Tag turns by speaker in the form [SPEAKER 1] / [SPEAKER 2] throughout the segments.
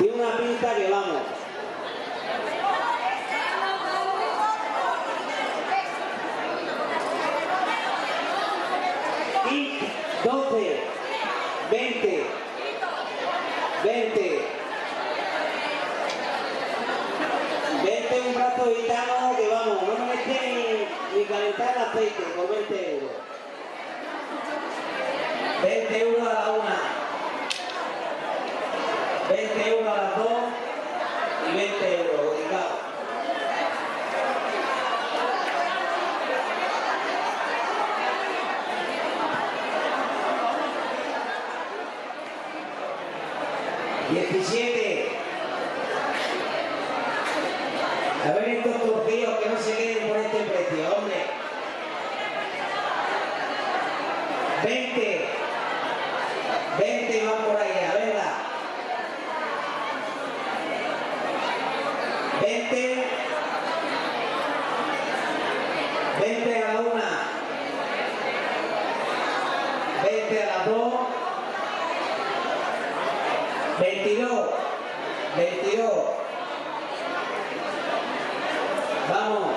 [SPEAKER 1] Tiene una pinta que vamos. Y 12, 20, 20. 20 un brazo gitano que vamos, no me echen ni calentar el aceite por 20 euros. 20 euros a la una. 20 euros a las dos y 20 euros, obligado. $17. A ver estos tortillos que no se queden por este precio, hombre. 20. 20 van por ahí, a verla. 20. 20 a la una. 20 a las dos. 22. 22. Vamos,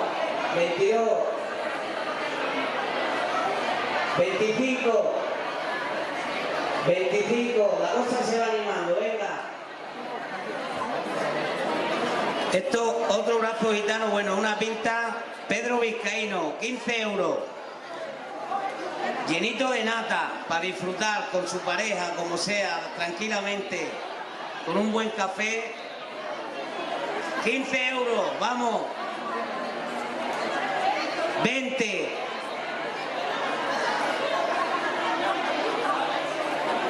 [SPEAKER 1] 22, 25, 25, la cosa se va animando, venga. Esto, otro brazo gitano, bueno, una pinta, Pedro Vizcaíno, 15 euros. Llenito de nata, para disfrutar con su pareja, como sea, tranquilamente, con un buen café. 15 euros, vamos. 20.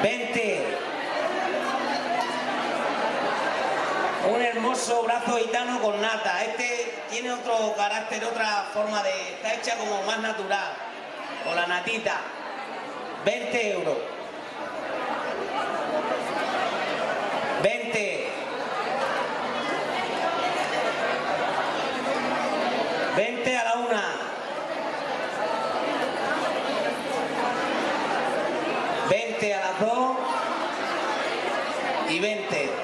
[SPEAKER 1] 20. Un hermoso brazo gitano con nata. Este tiene otro carácter, otra forma de... Está hecha como más natural. Con la natita. 20 euros. 20. 20 a la una. 20 a las 2 y 20.